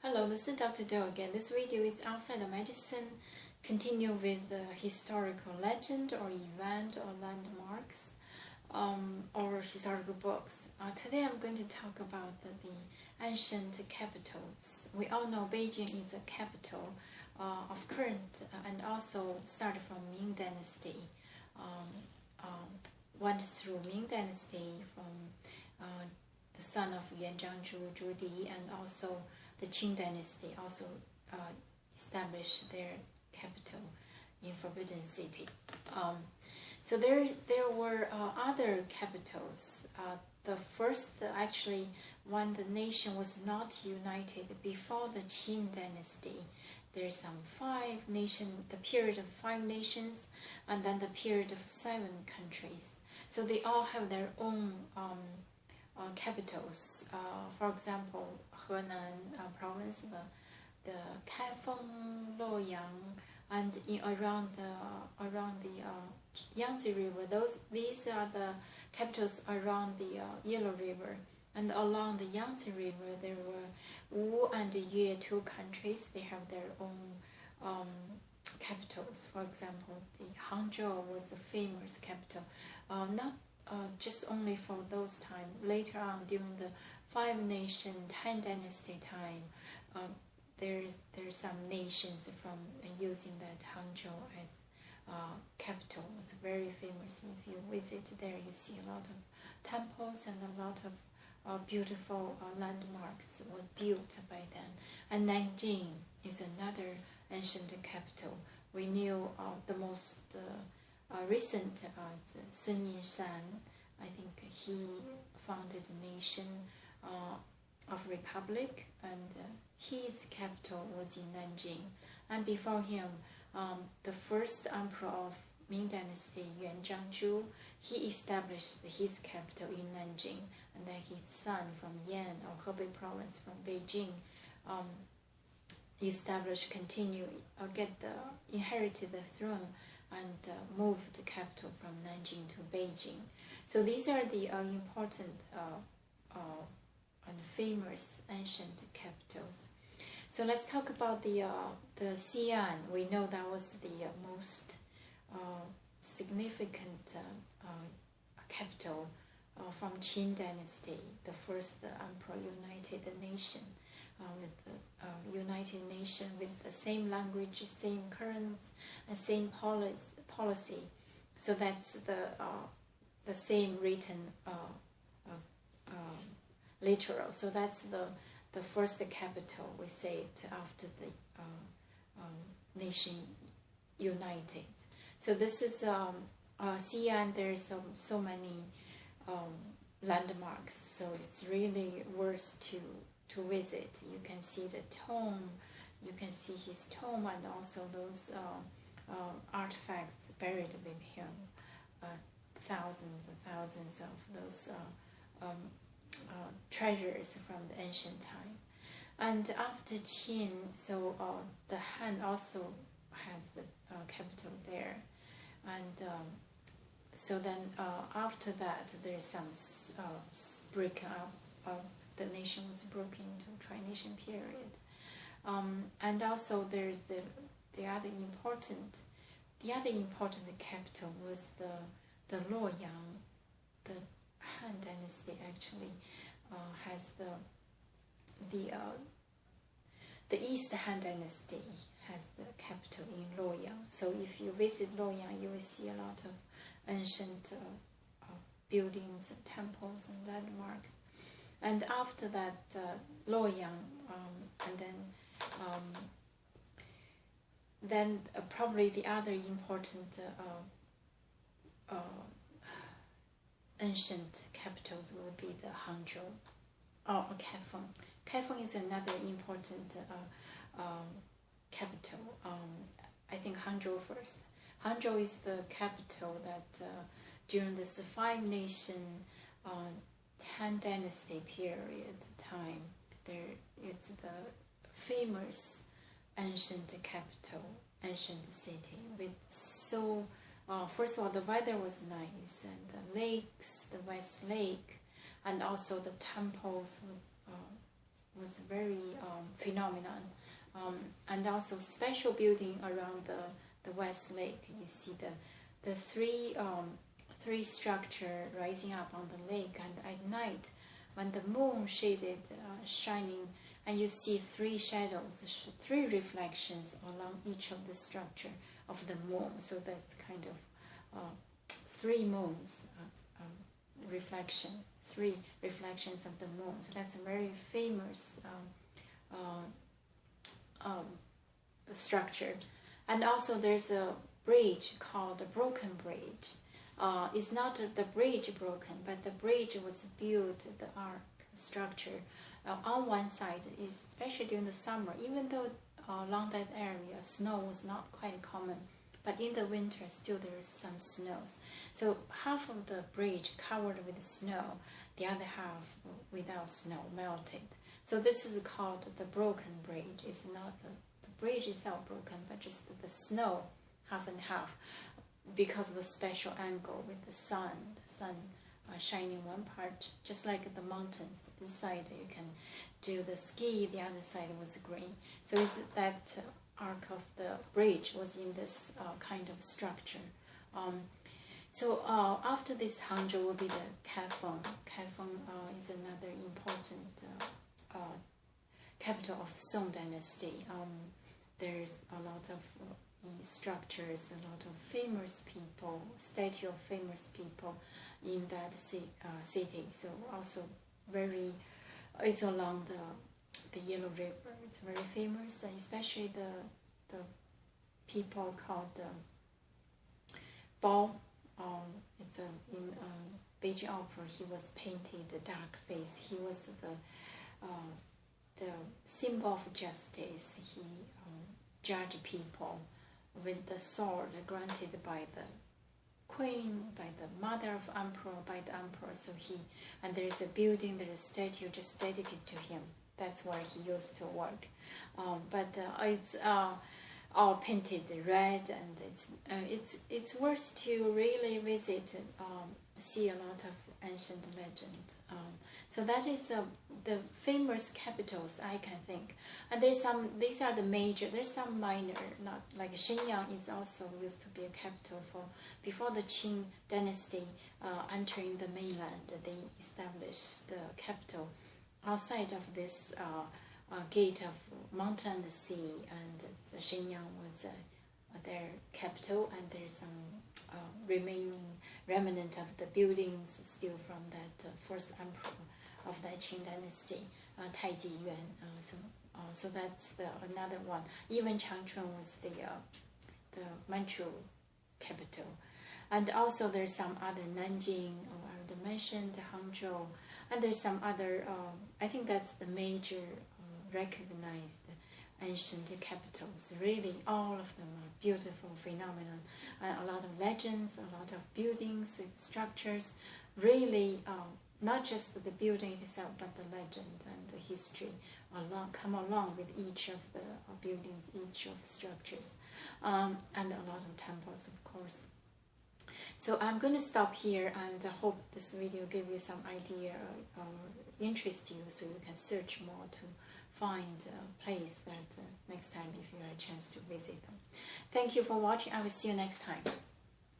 Hello, this is Dr. Do again. This video is outside of medicine. Continue with the historical legend or event or landmarks or historical books. Today I'm going to talk about the ancient capitals. We all know Beijing is a capital of current and also started from Ming Dynasty. Went through Ming Dynasty from the son of Yuan Zhangzhu, Zhu Di, and also the Qing Dynasty also established their capital in Forbidden City. So there were other capitals. The first, actually, when the nation was not united before the Qing Dynasty, there's some 5 nations, the period of 5 nations, and then the period of 7 countries. So they all have their own capitals. For example, Henan province, the Kaifeng, Luoyang, and around the Yangtze River. These are the capitals around the Yellow River. And along the Yangtze River, there were Wu and Yue, 2 countries. They have their own capitals. For example, the Hangzhou was a famous capital, not just only for those time. Later on, during the 5 nation Tang Dynasty time, there's some nations from using that Hangzhou as capital. It's very famous. If you visit there, you see a lot of temples and a lot of beautiful landmarks were built by then. And Nanjing is another ancient capital. We knew the most recent Sun Yat-sen. I think he founded a nation of republic, and his capital was in Nanjing. And before him, the first emperor of Ming Dynasty, Yuan Zhangzhu, he established his capital in Nanjing, and then his son from Yan or Hebei province from Beijing inherited the throne and moved the capital from Nanjing to Beijing. So these are the important and famous ancient capitals. So let's talk about the Xi'an. We know that was the most significant capital from Qing Dynasty. The first emperor united the nation with the United Nation with the same language, same currents, and same policy. So that's the same written literal. So that's the first capital, we say it, after the nation united. So this is Xi'an. There's so many landmarks, so it's really worth to visit. You can see the tomb, you can see his tomb, and also those artifacts buried with him. Thousands and thousands of those treasures from the ancient time. And after Qin, so the Han also has the capital there. And so then after that, there's some breaking up. The nation was broken into tri-nation period. And also there's the other important capital was the Luoyang. The Han Dynasty actually has the East Han Dynasty has the capital in Luoyang. So if you visit Luoyang, you will see a lot of ancient buildings, temples, and landmarks. And after that, Luoyang, and then probably the other important ancient capitals will be the Hangzhou or Kaifeng. Kaifeng is another important capital. I think Hangzhou first. Hangzhou is the capital that during this 5 nation Tang Dynasty period time, it's the famous ancient capital, ancient city with so. First of all, the weather was nice, and the lakes, the West Lake, and also the temples was very phenomenon. And also special building around the West Lake. You see the three structure rising up on the lake, and at night when the moon shaded shining, and you see three shadows, three reflections along each of the structure of the moon. So that's kind of three moons reflection, three reflections of the moon. So that's a very famous structure. And also there's a bridge called the Broken Bridge. It's not the bridge broken, but the bridge was built, the arc structure, on one side, especially during the summer, even though along that area snow was not quite common, but in the winter still there is some snows. So half of the bridge covered with snow, the other half without snow, melted. So this is called the Broken Bridge. It's not the bridge itself broken, but just the snow, half and half, because of a special angle with the sun shining one part, just like the mountains. This side you can do the ski, the other side was green. So it's that arc of the bridge was in this kind of structure. So after this, Hangzhou will be the Kaifeng. Kaifeng is another important capital of Song Dynasty. There's a lot of structures, a lot of famous people, statue of famous people in that city. So also it's along the Yellow River. It's very famous, especially the people called Bao. It's in Beijing Opera. He was painted the dark face. He was the symbol of justice. He judged people with the sword granted by the queen, by the mother of emperor, by the emperor. So and there is a building, there is a statue just dedicated to him. That's where he used to work. But it's all painted red, and it's worth to really visit, see a lot of ancient legend. So that is the famous capitals I can think. And there's some, these are the major, there's some minor, not like Shenyang is also used to be a capital for, before the Qing dynasty entering the mainland, they established the capital outside of this gate of mountain and the sea, and Shenyang was their capital, and there's some remaining remnant of the buildings still from that first emperor of that Qing dynasty, Taiji Yuan. So that's another one. Even Changchun was the Manchu capital. And also there's some other, Nanjing, I already mentioned, Hangzhou, and there's some other, I think that's the major recognized ancient capitals. Really, all of them are beautiful phenomenon. A lot of legends, a lot of buildings, structures, really not just the building itself, but the legend and the history come along with each of the buildings, each of the structures, and a lot of temples, of course. So I'm going to stop here, and I hope this video gave you some idea or interest you, so you can search more to find a place that next time if you have a chance to visit them. Thank you for watching. I will see you next time.